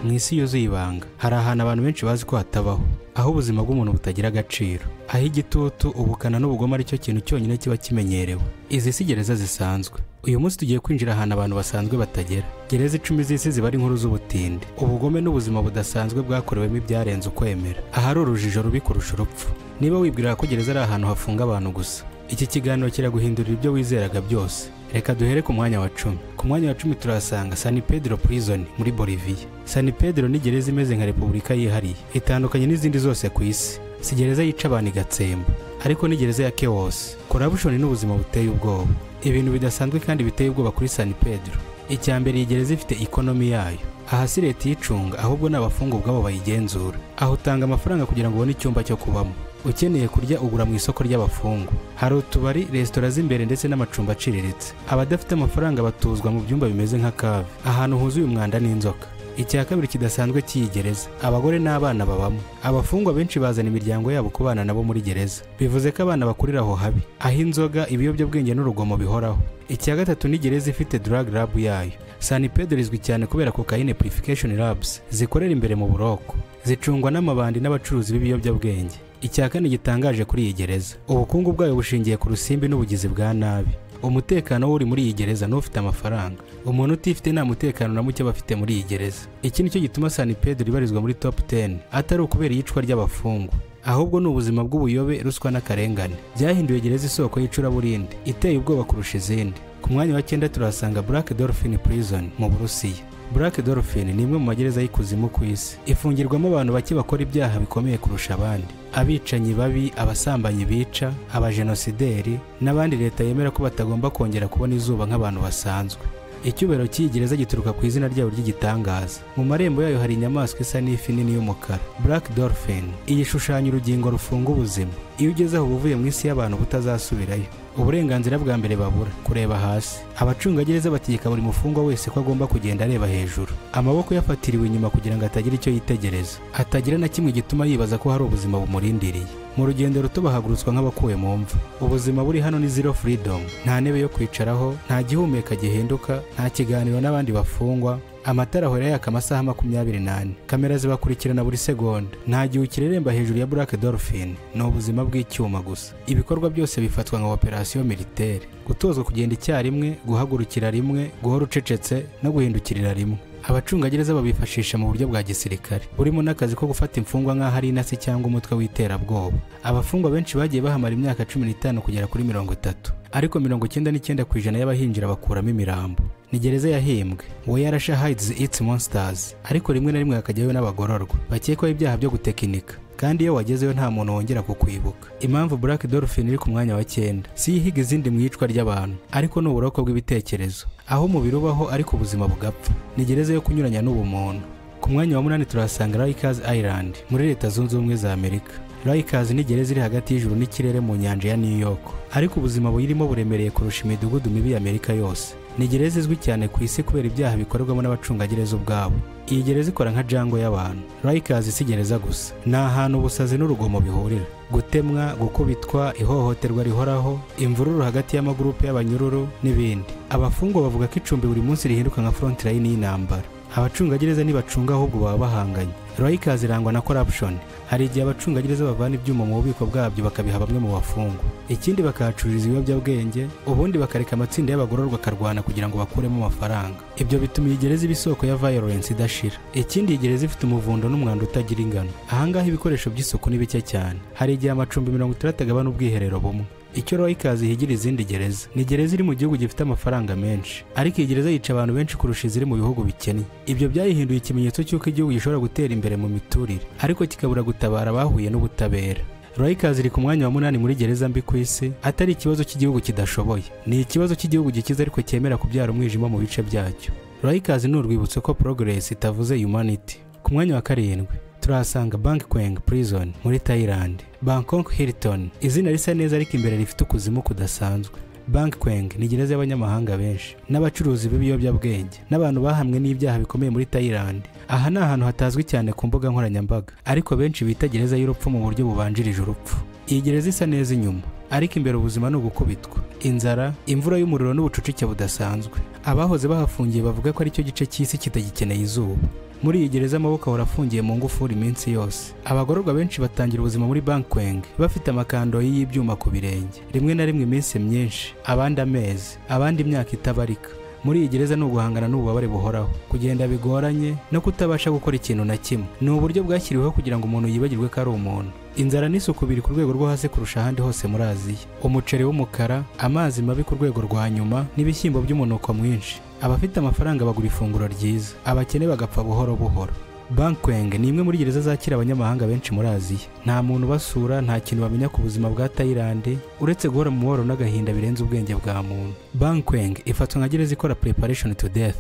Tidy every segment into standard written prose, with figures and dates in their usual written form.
Mw'isi yuzuye ibanga hari ahantu abantu benshi bazi ko hatabaho, aho ubuzima bw'umuntu butagira agaciro, aho igitutu, ubukana n'ubugome ari cyo kintu cyonyine kiba kimenyerewe. Izi si gereza zisanzwe. Uyu munsi tugiye kwinjira ahantu abantu basanzwe batagera. Gereza 10 z'isi ziba ari inkuru z'ubutinde, ubugome n'ubuzima budasanzwe bwakorewemo ibyarenze ukwemera, ahari urujijo rubi kurusha urupfu. Niba wibwira ko gereza ari ahantu hafunga abantu gusa, iki kiganiro kiraguhindurira ibyo wizeraga byose. Reka duhere ku mwanya wa 10. Ku mwanya wa 10 turasanga San Pedro Prison muri Bolivia. San Pedro ni gereza imeze nka repubulika yihariye, itandukanye n'izindi zose ku isi. Si gereza yica abantu igatsemba, ariko ni gereza ya chaos, corruption n'ubuzima buteye ubwoba. Ibintu bidasanzwe kandi biteye ubwoba kuri San Pedro. Icyambere, iyi gereza ifite economy yayo. Aha si leta yicunga, ahubwo n'abafungwa ubwabo bayigenzura. Aho utanga amafaranga kugira ngo ubone icyumba cyo kubamo. Ukeneye kurya ugura mu isoko ry'abafungwa. Hari utubari, resitora z'imbere ndetse n'amacumbi aciriritse. Abadafite amafaranga batuzwa mu byumba bimeze nka cave, ahantu huzuye umwanda n'inzoka. Icya kabiri kidasanzwe cy'iyi gereza, abagore n'abana babamo. Abafungwa benshi bazana imiryango yabo kubana nabo muri gereza. Bivuze ko abana bakurira aho habi, aho inzoga, ibiyobyabwenge n'urugomo bihoraho. Icya gatatu ni gereza ifite drug lab yayo. San Pedro izwi cyane kubera cocaine purification labs zikorera imbere mu buroko, zicungwa n'amabandi n'abacuruzi b'ibiyobyabwenge. Icya kane gitangaje kuri iyi gereza, ubukungu bwayo bushingiye ku rusimbi n'ubugizi bwa nabi. Umutekano uri muri iyi gereza n'ufite amafaranga. Umuntu utifite nta mutekano na muke bafite muri iyi gereza. Iki nicyo gituma San Pedro ibarizwa muri top 10, atari ukubera iyicwa ry'abafungwa, ahubwo ni ubuzima bw'ubuyobe, ruswa n'akarengane byahinduye gereza isoko y'icuraburindi iteye ubwoba kurusha izindi. Ku mwanya wa 9 turasanga Black Dolphin Prison mu Burusiya. Black Dolphin ni imwe mu magereza y'ikuzimu ku isi, ifungirwamo abantu bake bakora ibyaha bikomeye kurusha abandi, abicanyi babi, abasambanyi bica, abajenosideri n'abandi leta yemera ko batagomba kongera kubona izuba nk'abantu basanzwe. Icyubahiro cy'iyi gereza gituruka ku izina ryayo ry'igitangaza. Mu marembo yayo hari inyamaswa isa n'ifi nini y'umukara, Black Dolphin. Iyi shushanya urugingo rufunga ubuzima. Iyo ugeze aho uvuye mu isi y'abantu butazasubirayo. Uburenganzira bwa mbere babura, kureba hasi. Abacungagereza bategeka buri mufungwa wese ko agomba kugenda areba hejuru, amaboko yafatiriwe inyuma kugira ngo atagira icyo yitegereza, atagira na kimwe gituma yibaza ko hari ubuzima bumurindiriye. Mu rugendo ruto bahagurutswa nk'abakuwe mu mva. Ubuzima buri hano ni zero freedom, nta ntebe yo kwicaraho, nta gihumeka gihinduka, nta kiganiro n'abandi bafungwa. Amatara ahora yaka amasaha 24, kamera zibakurikirana buri segonda. Nta gihe ukireremba hejuru ya Black Dolphin, ni ubuzima bw'icyuma gusa. Ibikorwa byose bifatwa nka operation militaire, gutozwa kugenda icyarimwe, guhagurukira rimwe, guhora ucecetse no guhindukirira rimwe. Abacungagereza babifashisha mu buryo bwa gisirikare, burimo n'akazi ko gufata imfungwa nk'aho ari inasi cyangwa umutwe w'iterabwoba. Abafungwa benshi bagiye bahamara imyaka 15 kugera kuri 30, ariko 99% y'abahinjira bakuramo imirambo. Ni gereza yahimbwe, where hides its monsters, ariko rimwe na rimwe hakajyayo n'abagororwa bakekwaho ibyaha byo gutekinika, kandi iyo wagezeyo nta muntu wongera kukwibuka. Impamvu Black Dolphin iri ku mwanya wa 9 si ihiga izindi mu yicwa ry'abantu, ariko ni uburoko bw'ibitekerezo, aho umubiri ubaho ariko ubuzima bugapfa. Ni gereza yo kunyuranya n'ubumuntu. Ku mwanya wa 8 turasanga Rikers Island muri Leta Zunze Ubumwe za Amerika. Rikers ni gereza iri hagati y'ijuru n'ikirere mu nyanja ya New York, ariko ubuzima buyirimo buremereye kurusha imidugudu mibi ya Amerika yose. Ni gereza izwi cyane ku isi kubera ibyaha bikorerwamo n'abacungagereza ubwabo. Iyi gereza ikora nka jango y'abantu. Rikers si gereza gusa, ni ahantu ubusazi n'urugomo bihurira, gutemwa, gukubitwa, ihohoterwa rihoraho, imvururu hagati y'amagurupe y'abanyururu n'ibindi. Abafungwa bavuga ko icumbi buri munsi rihinduka nka front line y'intambara. Abacungagereza ntibacunga ahubwo baba bahanganye. Rikers irangwa na corruption. Hari igihe abacungagereza bavana ibyuma mu bubiko bwabyo bakabiha bamwe mu bafungwa, ikindi bakahacururiza ibiyobyabwenge, ubundi bakareka amatsinda y'abagororwa akarwana kugira ngo bakuremo amafaranga. Ibyo bituma iyi gereza iba isoko ya violence idashira. Ikindi, iyi gereza ifite umuvundo n'umwanda utagira ingano. Ahangaha ibikoresho by'isuku ni bike cyane. Hari igihe amacumbi 30 agabana ubwiherero bumwe. Icyo Rikers higira izindi gereza, ni gereza iri mu gihugu gifite amafaranga menshi, ariko iyi gereza yica abantu benshi kurusha iziri mu bihugu bikennye. Ibyo byayihinduye ikimenyetso cy'uko igihugu gishobora gutera imbere mu miturire, ariko kikabura gutabara abahuye n'ubutabera. Rikers iri ku mwanya wa 8 muri gereza mbi ku isi, atari ikibazo cy'igihugu kidashoboye, ni ikibazo cy'igihugu gikize ariko cyemera kubyara umwijima mu bice byacyo. Rikers ni urwibutso ko progress itavuze humanity. Ku mwanya wa 7 turasanga Bangkok Prison muri Thailand. Bangkok Hilton, izina risa neza ariko imbere rifite ukuzimu kudasanzwe. Bangkok ni gereza y'abanyamahanga benshi, n'abacuruzi b'ibiyobyabwenge, n'abantu bahamwe n'ibyaha bikomeye muri Thailand. Aha ni ahantu hatazwi cyane ku mbuga nkoranyambaga, ariko benshi bita gereza y'urupfu mu buryo bubanjirije urupfu. Iyi gereza isa neza inyuma, ariko imbere ubuzima ni ugukubitwa, inzara, imvura y'umuriro n'ubucucike budasanzwe. Abahoze bahafungiye bavuga ko ari cyo gice cy'isi kitagikeneye izuba. Muri iyi gereza amaboko ahora afungiye mu ngufuri iminsi yose. Abagororwa benshi batangira ubuzima muri Bankweng bafite amakando y'ibyuma ku birenge, rimwe na rimwe iminsi myinshi, abandi amezi, abandi imyaka itabarika. Muri iyi gereza ni uguhangana n'ububabare buhoraho, kugenda bigoranye no kutabasha gukora ikintu na kimwe. Ni uburyo bwashyiriweho kugira ngo umuntu yibagirwe ko ari umuntu. Inzara n'isuku biri ku rwego rwo hasi kurusha ahandi hose muri Aziya. Umuceri w'umukara, amazi mabi ku rwego rwa nyuma n'ibishyimbo by'umunuko mwinshi. Abafite amafaranga bagura ifunguro ryiza, abakene bagapfa buhoro buhoro. Bankweng ni imwe muri gereza zakira abanyamahanga benshi muri Aziya. Nta muntu basura, nta kintu bamenya ku buzima bwa Thailand uretse guhora mu mubabaro n'agahinda birenze ubwenge bwa muntu. Bankweng ifatwa nka gereza ikora preparation to death.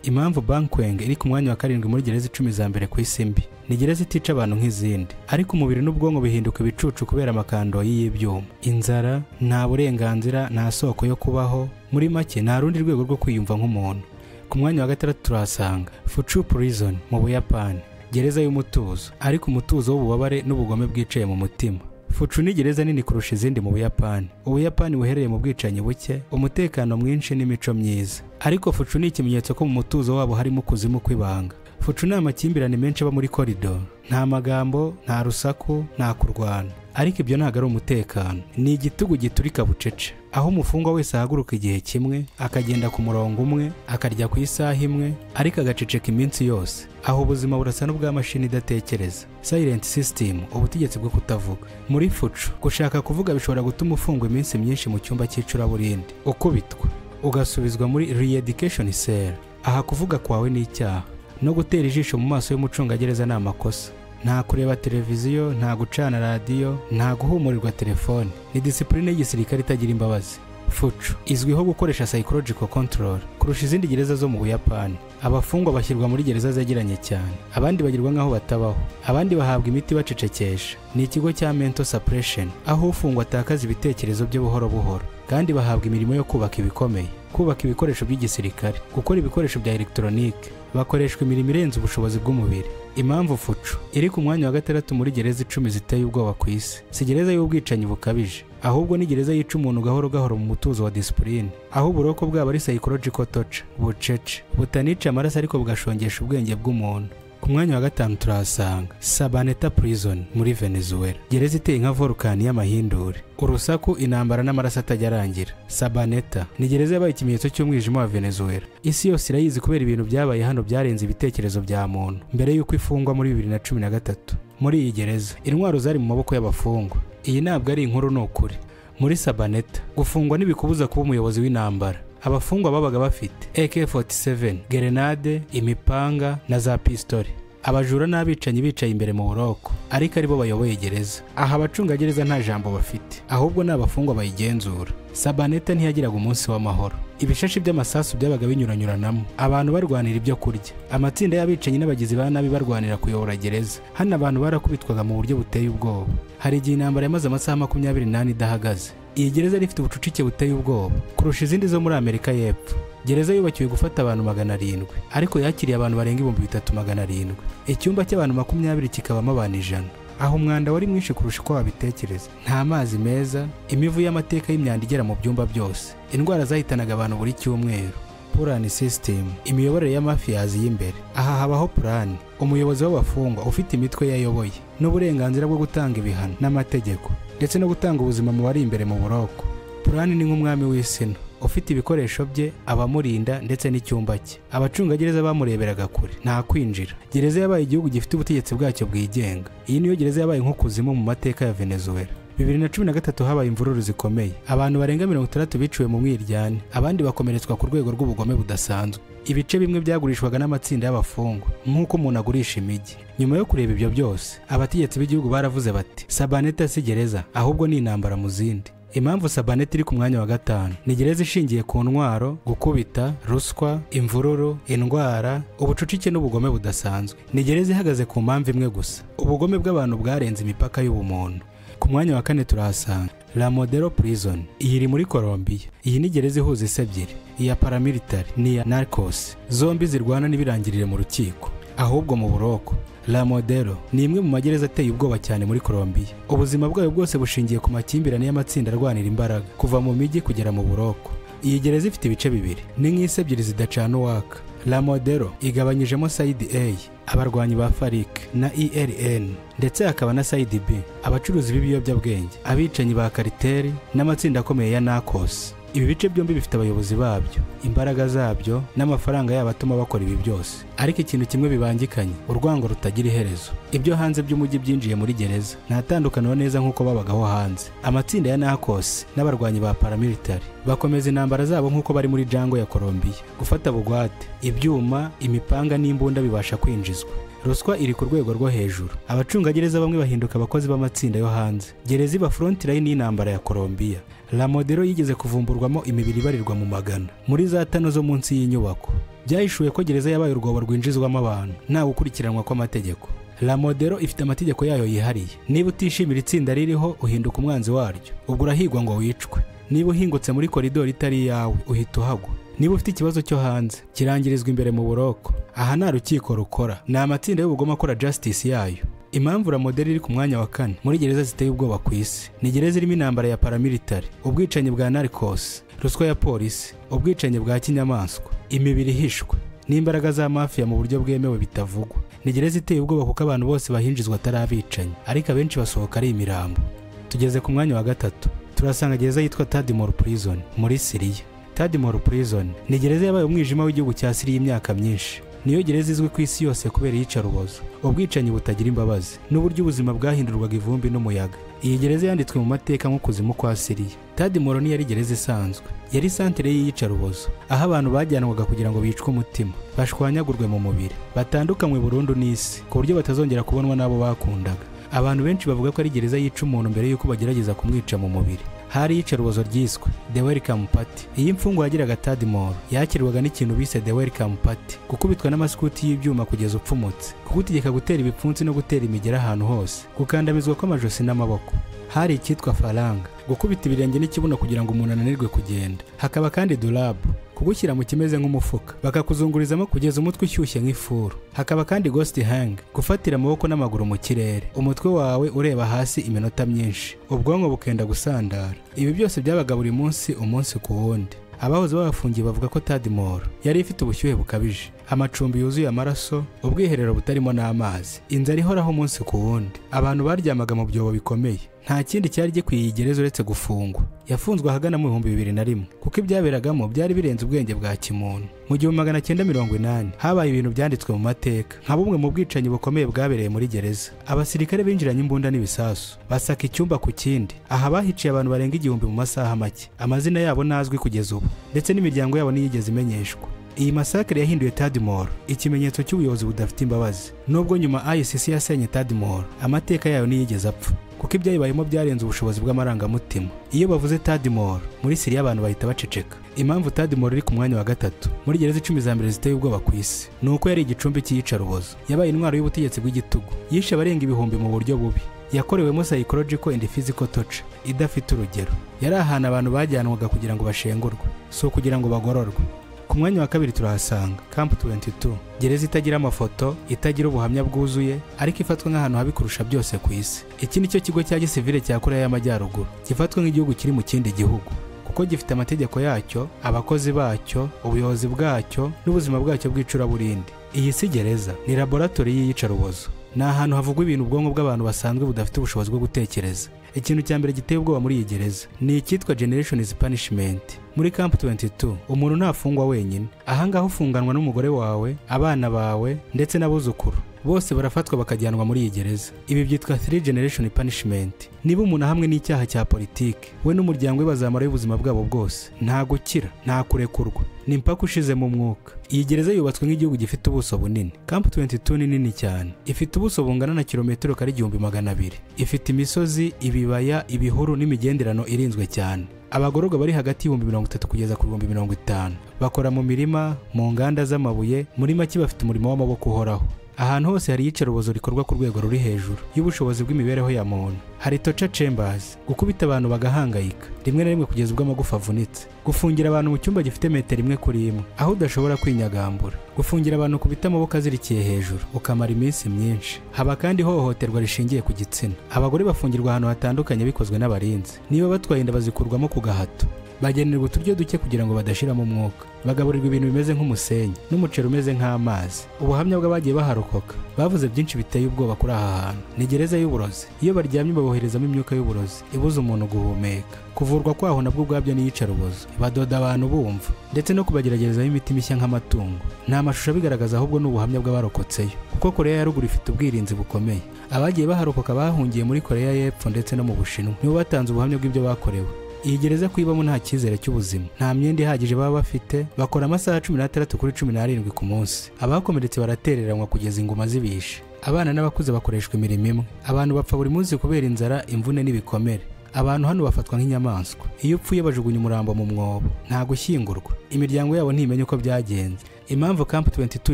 Impamvu Bankweng iri ku mwanya wa 7 muri gereza 10 za mbere ku isi mbi. Ni gereza itica abantu nk'izindi, ariko umubiri n'ubwonko bihinduka ibicucu kubera amakando y'ibyuma. Inzara, nta burenganzira, nta soko yo kubaho, muri make nta rundi rwego rwo kwiyumva nk'umuntu. Ku mwanya wa 6 turahasanga Fuchu Prison mu Buyapani, gereza y'umutuzo, ariko umutuzo w'ububabare n'ubugome bwicaye mu mutima. Fuchu ni gereza nini kurusha izindi mu Buyapani. Ubuyapani buhereye mu bwicanyi buke, umutekano mwinshi n'imico myiza. Ariko Fuchu ni ikimenyetso ko mu mutuzo wabo harimo kuzimu kw'ibanga. Fuchu ni amakimbirane menshi aba muri koridoro, nta magambo, nta rusaku, nta kurwana. Ariko ibyo ntabwo ari umutekano, ni igitugu giturika bucece, aho umufungwa wese ahaguruka igihe kimwe, akagenda ku murongo umwe, akarya ku isaha imwe, ariko agaceceka iminsi yose. Aho ubuzima burasa n'ubw'amashini idatekereza, silent system, ubutegetsi bwo kutavuga. Muri Fuchu, gushaka kuvuga bishobora gutuma ufungwa iminsi myinshi mu cyumba cy'icuraburindi, ukubitwa, ugasubizwa muri re-education cell. Aha kuvuga kwawe ni icyaha, no gutera ijisho mu maso y'umucungagereza ni amakosa. Nta kureba televiziyo, nta gucana radiyo, nta guhumurirwa telefone. Ni disipurine y'igisirikare itagira imbabazi. Fuchu izwiho gukoresha psychological control kurusha izindi gereza zo mu Buyapani. Abafungwa bashyirwa muri gereza zegeranye cyane, abandi bagirwa nk'aho batabaho, abandi bahabwa imiti bacecekesha. Ni ikigo cya mental suppression, aho ufungwa atakaza ibitekerezo bye buhoro buhoro, kandi bahabwa imirimo yo kubaka ibikomeye, kubaka ibikoresho by'igisirikare, gukora ibikoresho bya electronique. Bakoreshwa imirimo irenze ubushobozi bw'umubiri. Impamvu Fuchu iri ku mwanya wa 6 muri gereza 10 ziteye ubwoba ku isi, si gereza y'ubwicanyi bukabije, ahubwo ni gereza yica umuntu gahoro gahoro mu mutuzo wa discipline, aho uburoko bwabo ari psychological torture, bucece, butanica amaraso ariko bugashongesha ubwenge bw'umuntu. Ku mwanya wa 5 turahasanga Sabaneta Prison muri Venezuela, gereza iteye nka volcano y'amahindure, urusaku, intambara n'amaraso atajya arangira. Sabaneta ni gereza yabaye ikimenyetso cy'umwijima wa Venezuela. Isi yose irayizi kubera ibintu byabaye hano byarenze ibitekerezo bya muntu mbere y'uko ifungwa muri 2013. Muri iyi gereza intwaro zari mu maboko y'abafungwa. Iyi ntabwo ari inkuru, ni ukuri. Muri Sabaneta gufungwa ntibikubuza kuba umuyobozi w'intambara. Abafungwa babaga bafite AK-47, gerenade, imipanga na za pistole. Abajura n'abicanyi bicaye imbere mu buroko, ariko aribo bayoboye gereza. Aha abacungagereza nta jambo bafite, ahubwo n'abafungwa bayigenzura. Sabaneta ntiyagiraga umunsi w'amahoro. Ibishashi by'amasasu byabaga binyuranyuranamo, abantu barwanira ibyo kurya, amatsinda y'abicanyi n'abagizi ba nabi barwanira kuyobora gereza. Hano abantu barakubitwaga mu buryo buteye ubwoba. Hari igihe intambara yamaze amasaha 28 idahagaze. Iyi gereza rifite ubucucike buteye ubwoba kurusha izindi zo muri Amerika y'Epfo. Gereza yubakiwe gufata abantu 700, ariko yakiriye abantu barenga 3700. Icyumba cy'abantu 20 kikabamo abantu 100. Aho umwanda wari mwinshi kurusha uko wabitekereza. Nta mazi meza, imivu y'amateka y'imyanda igera mu byumba byose. Indwara zahitanaga abantu buri cyumweru. Plan system, imiyoborere y'amafiyazi y'imbere. Aha habaho plan, umuyobozi w'abafungwa ufite imitwe yayoboye, n'uburenganzira bwo gutanga ibihano n'amategeko, ndetse no gutanga ubuzima mu bari imbere mu buroko. Plan ni nk'umwami w'isino, ufite ibikoresho bye, abamurinda ndetse n'icyumba cye. Abacungagereza bamureberaga kure, nta kwinjira. Gereza yabaye igihugu gifite ubutegetsi bwacyo bwigenga. Iyi niyo gereza yabaye nk'ukuzimu mu mateka ya Venezuela. 2013 habaye imvururu zikomeye. Abantu barenga 60 biciwe mu mwiryane, abandi bakomeretswa ku rwego rw'ubugome budasanzwe. Ibice bimwe byagurishwaga n'amatsinda y'abafungwa, nk'uko umuntu agurisha imijyi. Nyuma yo kureba ibyo byose, abategetsi b'igihugu baravuze bati, Sabaneta si gereza, ahubwo ni intambara mu zindi. Impamvu Sabaneta iri ku mwanya wa 5 ni gereza ishingiye ku ntwaro, gukubita, ruswa, imvururu, indwara, ubucucike n'ubugome budasanzwe. Ni gereza ihagaze ku mpamvu imwe gusa, ubugome bw'abantu bwarenze imipaka y'ubumuntu. Ku mwanya wa 4 turahasanga La Modelo Prison. Iyi iri muri Colombia. Iyi ni gereza ihuza isi ebyiri, iya paramilitary n'iya narcos, zombi zirwana n'ibirangirire mu rukiko. ahubwo mu buroko. La Modelo ni imwe mu magereza ateye ubwoba cyane muri Colombia. Ubuzima bwayo bwose bushingiye ku makimbirane y'amatsinda arwanira imbaraga kuva mu mijyi kugera mu buroko. Iyi gereza ifite ibice bibiri, ni nk'isi ebyiri zidacana uwaka. La Modelo igabanyijemo Side A, abarwanyi ba FARC na ELN, ndetse hakaba na Side B, abacuruzi b'ibiyobyabwenge, abicanyi ba cartel n'amatsinda akomeye ya Narcos. Ibi bice byombi bifite abayobozi babyo, imbaraga zabyo n'amafaranga yabo atuma bakora ibi byose. Ariko ikintu kimwe bibangikanye, urwango rutagira iherezo. Ibyo hanze by'umujyi byinjiye muri gereza nta tandukaniro neza nk'uko babagaho hanze. Amatsinda ya Narcos n'abarwanyi ba paramilitary bakomeza intambara zabo nk'uko bari muri jungle ya Colombia. Gufata bugwate, ibyuma, imipanga n'imbunda bibasha kwinjizwa. Ruswa iri ku rwego rwo hejuru. Abacungagereza bamwe bahinduka abakozi b'amatsinda yo hanze. Gereza iba front line y'intambara ya Colombia. La Modelo yigeze kuvumburwamo imibiri ibarirwa mu magana muri za tano zo munsi y'inyubako. Byahishuwe ko gereza yabaye urwobo rwinjizwamo abantu nta gukurikiranwa kw'amategeko. La Modelo ifite amategeko yayo yihariye. Niba utishimira itsinda ririho uhinduka umwanzi waryo, ubwo urahigwa ngo wicwe. Niba uhingutse muri koridoro itari yawe uhita uhagwa. Niba ufite ikibazo cyo hanze kirangirizwa imbere mu buroko. Aha nta rukiko rukora, ni amatsinda y'ubugome akora justice yayo. Impamvu La Modelo iri ku mwanya wa 4 muri gereza ziteye ubwoba ku isi ni gereza irimo intambara ya paramilitary, ubwicanyi bwa Narcos, ruswa ya polisi, ubwicanyi bwa kinyamaswa, imibiri ihishwe n'imbaraga za mafia mu buryo bwemewe bitavugwa. Ni gereza iteye ubwoba kuko abantu bose bahinjizwa atari abicanyi, ariko abenshi basohoka ari imirambo. Tugeze ku mwanya wa 3, turasanga gereza yitwa Tadmor Prison muri Syria. Tadmor Prison ni gereza yabaye umwijima w'igihugu cya Syria imyaka myinshi. Niyo gereza izwi ku isi yose kubera iyicarubozo, ubwicanyi butagira imbabazi n'uburyo ubuzima bwahindurwaga ivumbi n'umuyaga. Iyi gereza yanditswe mu mateka nk'ukuzimu kwa Syria. Tadmor ni yari gereza isanzwe, yari santere y'iyicarubozo, aho abantu bajyanwaga kugira ngo bicwe umutima, bashwanyagurwe mu mubiri, batandukanywe burundu n'isi ku buryo batazongera kubonwa n'abo bakundaga. Abantu benshi bavuga ko ari gereza yica umuntu mbere y'uko bagerageza kumwica mu mubiri. Hari iyicarubozo ryiswe The Welcome Party. Iyi mfungwa yagiraga Tadmor yakirwaga n'ikintu bise The Welcome Party, gukubitwa n'amasikuti y'ibyuma kugeza upfumutse, kugutegeka gutera ibipfunsi no gutera imigera ahantu hose, gukandamizwa kw'amajosi n'amaboko. Hari icyitwa faranga, gukubita ibirenge n'ikibuno kugira ngo umuntu ananirwe kugenda. Hakaba kandi durab, kugushyira mu kimeze nk'umufuka bakakuzungurizamo kugeza umutwe ushyushye nk'ifuru. Hakaba kandi ghost hang, gufatira amaboko n'amaguru mu kirere, umutwe wawe ureba hasi iminota myinshi, ubwonko bukenda gusandara. Ibi byose byabaga buri munsi, umunsi ku wundi. Abahoze bafungiye bavuga ko Tadmor yari ifite ubushyuhe bukabije, amacumbi yuzuye amaraso, ubwiherero butarimo n'amazi, inzara ihoraho umunsi ku wundi. Abantu baryamaga mu byobo bikomeye. Nta kindi cyari gikwiye iyi gereza uretse gufungwa. Yafunzwe ahagana mu 2001 kuko ibyaberagamo byari birenze ubwenge bwa kimuntu. Mu 1980 habaye ibintu byanditswe mu mateka nka bumwe mu bwicanyi bukomeye bwabereye muri gereza. Abasirikare binjiranye imbunda n'ibisasu, basaka icyumba ku kindi. Aha bahiciye abantu barenga 1000 mu masaha make. Amazina yabo nazwi kugeza ubu, ndetse n'imiryango yabo niyigeze imenyeshwa. Iyi masakre yahinduye Tadmor ikimenyetso cy'ubuyobozi budafite imbabazi. Nubwo nyuma ICC yasenye Tadmor, amateka yayo niyigeze apfa kuko ibyayibayemo byarenze ubushobozi bw'amarangamutima. Iyo bavuze Tadmor muri Syria abantu bahita baceceka. Impamvu Tadmor iri ku mwanya wa 3 muri gereza 10 za mbere ziteye ubwoba ku isi nuko yari igicumbi cy'iyicarubozo. Yabaye intwaro y'ubutegetsi bw'igitugu, yishe abarenga ibihumbi mu buryo bubi. Yakorewemo psychological and physical torture idafite urugero. Yari ahantu abantu bajyanwaga kugira ngo bashengurwe, so kugira ngo bagororwe. Ku mwanya wa 2 turahasanga Camp 22, gereza itagira amafoto, itagira ubuhamya bwuzuye, ariko ifatwa nk'ahantu habi kurusha byose ku isi. Iki nicyo kigo cya gisivile cya Korea y'Amajyaruguru, gifatwa nk'igihugu kiri mu kindi gihugu kuko gifite amategeko yacyo, abakozi bacyo, ubuyobozi bwacyo n'ubuzima bwacyo bw'icuraburindi. Iyi si gereza, ni laboratori y'iyicarubozo. Ni ahantu havugwa ibintu ubwonko bw'abantu basanzwe budafite ubushobozi bwo gutekereza. Ikintu cya mbere giteye ubwoba muri iyi gereza ni icyitwa Generation's Punishment. Muri Camp 22 umuntu ntafungwa wenyine. Ahangaho ufunganwa n'umugore wawe, abana bawe ndetse n'abuzukuru. Bose barafatwa bakajyanwa muri iyi gereza. Ibi byitwa 3 Generation Punishment. Niba umuntu hamwe n'icyaha cya politiki, we n'umuryango we bazamara ubuzima bwabo bwose, nta gukira, nta kurekurwa, ni mpaka ushize mu mwuka. Iyi gereza yubatswe nk'igihugu gifite ubuso bunini. Camp 22 ni nini cyane, ifite ubuso bungana na kilometero kare 1200. Ifite imisozi, ibibaya, ibihuru n'imigenderano irinzwe cyane. Abagororwa bari hagati y'30 kugeza ku 50. Bakora mu mirima, mu nganda z'amabuye, muri make bafite umurimo w'amaboko uhoraho. ahantu hose hari iyicarubozo rikorwa ku rwego ruri hejuru y'ubushobozi bw'imibereho ya muntu. Hari torture chambers, gukubita abantu bagahangayika rimwe na rimwe kugeza ubwo amagufa avunitse, gufungira abantu mu cyumba gifite metero imwe kuri imwe aho udashobora kwinyagambura, gufungira abantu ku biti amaboko azirikiye hejuru ukamara iminsi myinshi. Haba kandi ihohoterwa rishingiye ku gitsina, abagore bafungirwa ahantu hatandukanye bikozwe n'abarinzi, niba batwaye inda bazikurwamo ku gahato, bagenerwa uturyo duke kugira ngo badashiramo umwuka, bagaburirwa ibintu bimeze nk'umusenyi n'umuceri umeze nk'amazi. Ubuhamya bw'abagiye baharokoka bavuze byinshi biteye ubwoba kuri aha hantu. Ni gereza y'uburozi, iyo baryamye baboherezamo imyuka y'uburozi ibuza umuntu guhumeka. Kuvurwa kwaho nabwo ubwabyo n'iyicarubozo, badoda abantu bumva ndetse no kubageragerezaho imiti mishya nk'amatungo. Nta mashusho abigaragaza, ahubwo ni ubuhamya bw'abarokotseyo, kuko Koreya ya ruguru ifite ubwirinzi bukomeye. Abagiye baharokoka bahungiye muri Koreya y'Epfo ndetse no mu Bushinwa nibo batanze ubuhamya bw'ibyo bakorewe. Iyi gereza kuyibamo nta cyizere cy'ubuzima, nta myenda ihagije baba bafite, bakora amasaha 16 kuri 17 ku munsi. Abakomeretse baratereranywa kugeza inguma zibishe. Abana n'abakuze bakoreshwa imirimo imwe. Abantu bapfa buri munsi kubera inzara, imvune n'ibikomere. Abantu hano bafatwa nk'inyamaswa. Iyo upfuye bajugunya umurambo mu mwobo, nta gushyingurwa. Imiryango yabo ntimenye uko byagenze. Impamvu Camp 22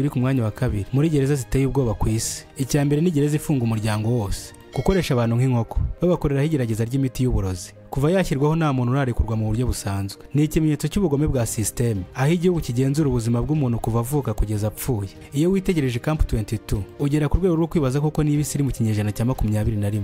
iri ku mwanya wa kabiri muri gereza ziteye ubwoba ku isi. Icya mbere ni gereza ifunga umuryango wose, gukoresha abantu nk'inkoko, babakoreraho igerageza ry'imiti y'uburozi. Kuva yashyirwaho nta muntu urarekurwa mu buryo busanzwe. Ni ikimenyetso cy'ubugome bwa systeme, aho igihugu kigenzura ubuzima bw'umuntu kuva avuka kugeza apfuye. Iyo witegereje Camp 22 ugera ku rwego rwo kwibaza koko niba isi iri mu kinyejana cya 21.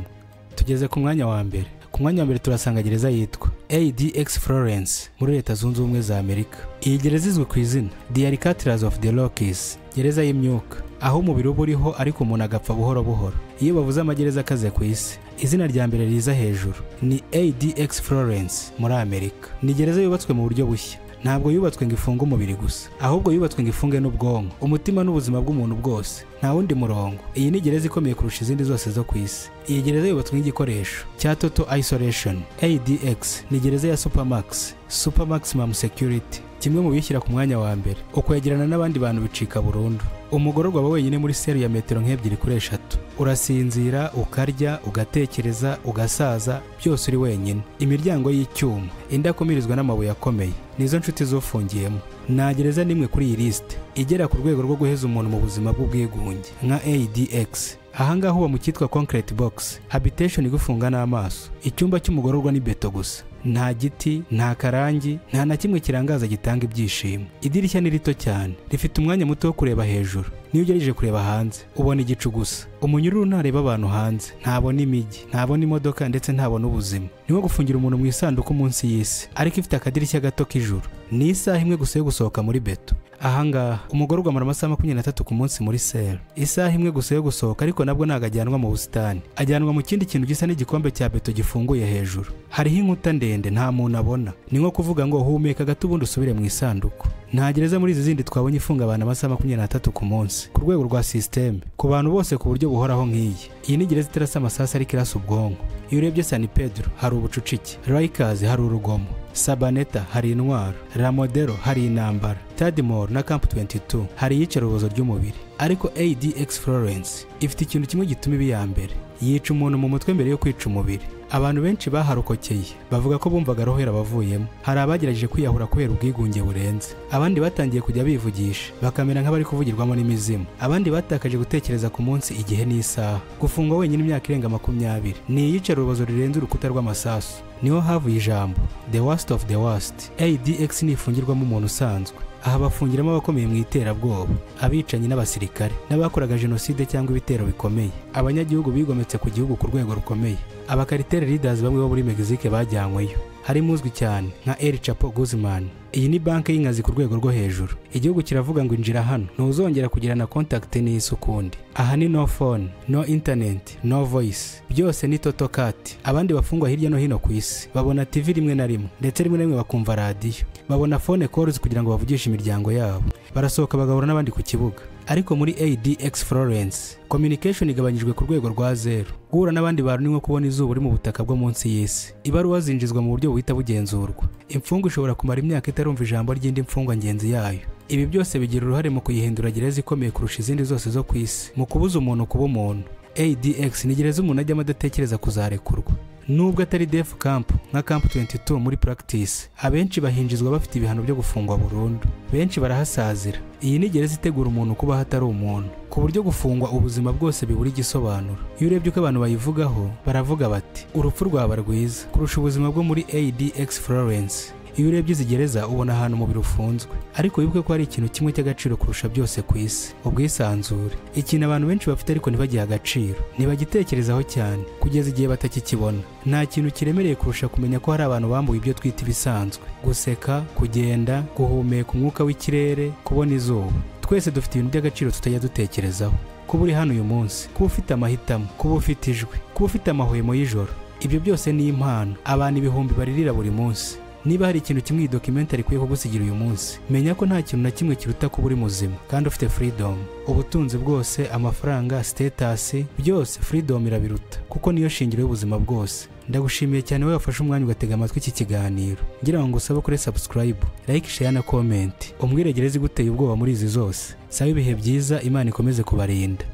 Tugeze ku mwanya wa mbere. Ku mwanya wa mbere turasanga gereza yitwa ADX Florence muri Leta Zunze Ubumwe za Amerika. Iyi gereza izwi ku izina The Alcatraz of the Rockies, gereza y'imyuka, aho umubiri uba uriho ariko umuntu agapfa buhoro buhoro. Iyo bavuze amagereza akaze ku isi, izina rya mbere riza hejuru ni ADX Florence muri Amerika. Ni gereza yubatswe mu buryo bushya. Ntabwo yubatswe ngo ifunge umubiri gusa, ahubwo yubatswe ngo ifunge n'ubwonko, umutima n'ubuzima bw'umuntu bwose. Nta wundi murongo. Iyi ni gereza ikomeye kurusha izindi zose zo ku isi. Iyi gereza yubatswe nk'igikoresho cya Total Isolation. ADX ni gereza ya Super Maximum Security, kimwe mu bishyira ku mwanya wa mbere. Ukwegerana n'abandi bantu bicika burundu. Umugororwa aba wenyine muri seri ya metero nk'ebyiri kuri 3. Urasinzira, ukarya, ugatekereza, ugasaza, byose uri wenyine. Imiryango y'icyuma, indakumirizwa n'amabuye akomeye, nizo nshuti zofungiyemo. Nta gereza nimwe kuri iyi liste igera ku rwego rwo guheza umuntu mu buzima bw'ubwigunge nka ADX. Ahangaha uba mu cyitwa concrete box, habitation igufunga n'amaso. Icyumba cy'umugororwa ni beto gusa, nta giti, nta karangi, nta na kimwe kirangaza gitanga ibyishimo. Idirishya ni rito cyane, rifite umwanya muto wo kureba hejuru. Niyo ugereje kureba hanze ubona igicu gusa. Umunyururu ntareba abantu hanze, ntabona imijyi, ntabona imodoka ndetse ntabona ubuzima. Ni nko gufungira umuntu mu isanduku munsi y'isi, ariko ifite akadirishya gato k'ijuru. Ni isaha imwe gusa yo gusohoka muri beto. Ahangaha umugororwa amara amasaha 23 ku munsi muri sel. Isaha imwe gusa yo gusohoka, ariko nabwo ntago ajyanwa mu busitani, ajyanwa mu kindi kintu gisa n'igikombe cya beto gifunguye hejuru. Hariho inkuta ndende nta muntu abona. Ni nko kuvuga ngo humeka gato ubundi usubire mu isanduku. Nta gereza muri izi zindi twabonye ifunga abantu amasaha 23 ku munsi ku rwego rwa systeme, ku bantu bose ku buryo buhoraho nk'iyi. Iyi ni gereza itarasa amasasu ariko irasa ubwonko. Iyo urebye San Pedro hari ubucucike, Rikers hari urugomo, Sabaneta hari intwaro, La Modelo hari intambara, Tadmor na Camp 22 hari iyicarubozo ry'umubiri. Ariko ADX Florence ifite ikintu kimwe gituma ibi ya mbere: yica umuntu mu mutwe mbere yo kwica umubiri. Abantu benshi baharokokeye bavuga ko bumvaga roho yarabavuyemo. Hari abagerageje kwiyahura kubera ubwigunge burenze, abandi batangiye kujya bivugisha bakamera nk'abari kuvugirwamo n'imizimu, abandi batakaje gutekereza ku munsi, igihe n'isaha. Gufungwa wenyine imyaka irenga 20 ni iyicarubozo rirenze urukuta rw'amasasu. Niho havuye ijambo the worst of the worst. ADX nifungirwamo umuntu usanzwe. Aha bafungiramo abakomeye mu iterabwoba, abicanyi n'abasirikare, n'abakoraga jenoside cyangwa ibitero bikomeye, abanyagihugu bigometse ku gihugu ku rwego rukomeye. Abakaritere leaders bamwe bo muri Mexique bajyanyweyo, harimo uzwi cyane nka El Chapo Guzman. Iyi ni banki y'inkazi ku rwego rwo hejuru. Igihugu kiravuga ngo injira hano ntuzongera kugirana contact n'isi ukundi. Aha ni no phone, no internet, no voice, byose ni total cut. Abandi bafungwa hirya no hino ku isi babona TV rimwe na rimwe, ndetse rimwe na rimwe bakumva radio, babona phone calls kugira ngo bavugishe imiryango yabo, barasohoka bagahura n'abandi ku kibuga. Ariko muri ADX Florence communication igabanyijwe ku rwego rwa 0. Guhura n'abandi bantu ni nko kubona izuba uri mu butaka bwo munsi y'isi. Ibaruwa zinjizwa mu buryo buhita bugenzurwa. Imfungwa ishobora kumara imyaka itarumva ijambo ry'indi mfungwa ngenzi yayo. Ibi byose bigira uruhare mu kuyihindura gereza ikomeye kurusha izindi zose zo ku isi, mu kubuza umuntu kuba umuntu. ADX ni gereza umuntu ajyamo adatekereza kuzarekurwa. Nubwo atari death camp nka Camp 22 muri practice, abenshi bahinjizwa bafite ibihano byo gufungwa burundu. Benshi barahasazira. Iyi ni gereza itegura umuntu kuba hatari umuntu, ku buryo gufungwa ubuzima bwose bibura igisobanuro. Iyo urebye uko abantu bayivugaho baravuga bati urupfu rwaba rwiza kurusha ubuzima bwo muri ADX Florence. Iyo urebye izi gereza ubona ahantu umubiri ufunzwe, ariko wibuke ko hari ikintu kimwe cy'agaciro kurusha byose ku isi: ubwisanzure. Ikintu abantu benshi bafite ariko ntibagihe agaciro, ntibagitekerezaho cyane kugeza igihe batakikibona. Nta kintu kiremereye kurusha kumenya ko hari abantu bambuye ibyo twita ibisanzwe: guseka, kugenda, guhumeka umwuka w'ikirere, kubona izuba. Twese dufite ibintu by'agaciro tutajya dutekerezaho. Kuba uri hano uyu munsi, kuba ufite amahitamo, kuba ufite ijwi, kuba ufite amahwemo y'ijoro, ibyo byose ni impano abantu ibihumbi baririra buri munsi. Niba hari ikintu kimwe iyi documentary ikwiye kugusigira uyu munsi, menya ko nta kintu na kimwe kiruta kuba uri muzima kandi ufite freedom. Ubutunzi bwose, amafaranga, status, byose freedom irabiruta, kuko niyo shingiro y'ubuzima bwose. Ndagushimiye cyane wowe wafashe umwanya ugatega amatwi iki kiganiro. Ngira ngo ngusabe kuri subscribe, like, share na comment. Umwiregereze iguteye ubwoba muri izi zose. Sabe ibihe byiza, Imana ikomeze kubarinda.